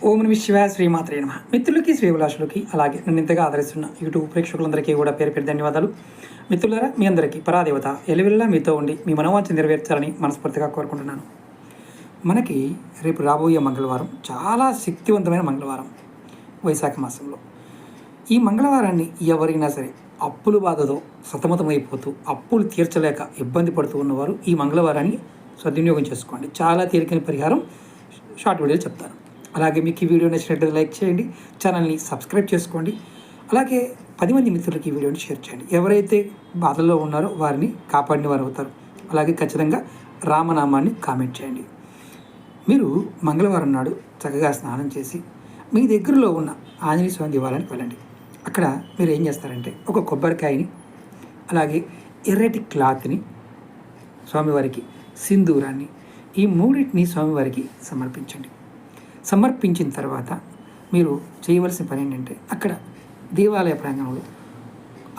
ఓం నమః శివాయ శ్రీమాత్రే నమః. మిత్రులకి శ్రీవిలాసులకి అలాగే నన్ను ఇంతగా ఆదరిస్తున్న యూట్యూబ్ ప్రేక్షకులందరికీ కూడా పేరు పేరు ధన్యవాదాలు. మిత్రులారా, మీ అందరికీ పరాదేవత ఎలివెల్లా మీతో ఉండి మీ మనోవాంఛ నెరవేర్చాలని మనస్ఫూర్తిగా కోరుకుంటున్నాను. మనకి రేపు రాబోయే మంగళవారం చాలా శక్తివంతమైన మంగళవారం, వైశాఖ మాసంలో. ఈ మంగళవారాన్ని ఎవరైనా సరే అప్పుల బాధతో సతమతమైపోతూ అప్పులు తీర్చలేక ఇబ్బంది పడుతూ ఉన్నవారు ఈ మంగళవారాన్ని సద్వినియోగం చేసుకోండి. చాలా తేలికైన పరిహారం షార్ట్ వీడియోలు చెప్తాను. అలాగే మీకు ఈ వీడియో నచ్చినట్లయితే లైక్ చేయండి, ఛానల్ని సబ్స్క్రైబ్ చేసుకోండి. అలాగే 10 మంది మిత్రులకి ఈ వీడియోని షేర్ చేయండి. ఎవరైతే బాధల్లో ఉన్నారో వారిని కాపాడిన వారు అవుతారు. అలాగే ఖచ్చితంగా రామనామాన్ని కామెంట్ చేయండి. మీరు మంగళవారం నాడు చక్కగా స్నానం చేసి మీ దగ్గరలో ఉన్న ఆంజనేయ స్వామి దేవాలయానికి వెళ్ళండి. అక్కడ మీరు ఏం చేస్తారంటే ఒక కొబ్బరికాయని, అలాగే ఎర్రటి క్లాత్ని, స్వామివారికి సింధూరాన్ని, ఈ మూడింటిని స్వామివారికి సమర్పించండి. సమర్పించిన తర్వాత మీరు చేయవలసిన పని ఏంటంటే అక్కడ దేవాలయ ప్రాంగణంలో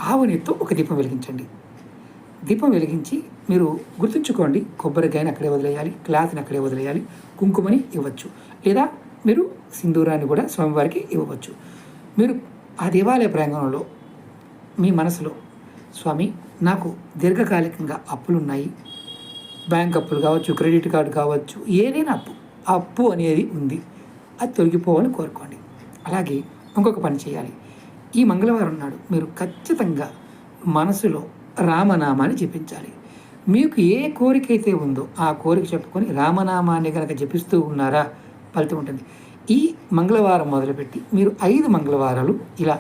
ఆవునితో ఒక దీపం వెలిగించండి. దీపం వెలిగించి మీరు గుర్తుంచుకోండి, కొబ్బరికాయని అక్కడే వదిలేయాలి, క్లాత్ని అక్కడే వదిలేయాలి, కుంకుమని ఇవ్వచ్చు, లేదా మీరు సింధూరాన్ని కూడా స్వామివారికి ఇవ్వవచ్చు. మీరు ఆ దేవాలయ ప్రాంగణంలో మీ మనసులో, స్వామి నాకు దీర్ఘకాలికంగా అప్పులున్నాయి, బ్యాంక్ అప్పులు కావచ్చు, క్రెడిట్ కార్డు కావచ్చు, ఏదైనా అప్పు అనేది ఉంది, అది తొలగిపోవాలని కోరుకోండి. అలాగే ఇంకొక పని చేయాలి. ఈ మంగళవారం నాడు మీరు ఖచ్చితంగా మనసులో రామనామాన్ని జపించాలి. మీకు ఏ కోరిక అయితే ఉందో ఆ కోరిక చెప్పుకొని రామనామాన్ని కనుక జపిస్తూ ఉన్నారా ఫలితం ఉంటుంది. ఈ మంగళవారం మొదలుపెట్టి మీరు 5 మంగళవారాలు ఇలా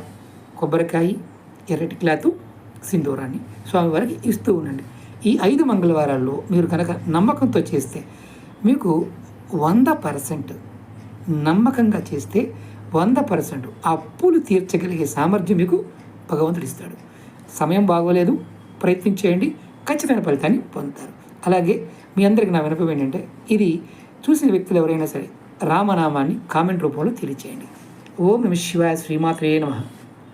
కొబ్బరికాయ, ఎర్రటి క్లాతు, సింధూరాన్ని స్వామివారికి ఇస్తూ ఉండండి. ఈ 5 మంగళవారాల్లో మీరు కనుక నమ్మకంతో చేస్తే మీకు 100% నమ్మకంగా చేస్తే 100% అప్పులు తీర్చగలిగే సామర్థ్యం మీకు భగవంతుడు ఇస్తాడు. సమయం బాగోలేదు, ప్రయత్నం చేయండి, ఖచ్చితమైన ఫలితాన్ని పొందుతారు. అలాగే మీ అందరికీ నా వినపం ఏంటంటే ఇది చూసిన వ్యక్తులు ఎవరైనా సరే రామనామాన్ని కామెంట్ రూపంలో తెలియచేయండి. ఓం నమః శివాయ శ్రీమాత్రే నమః.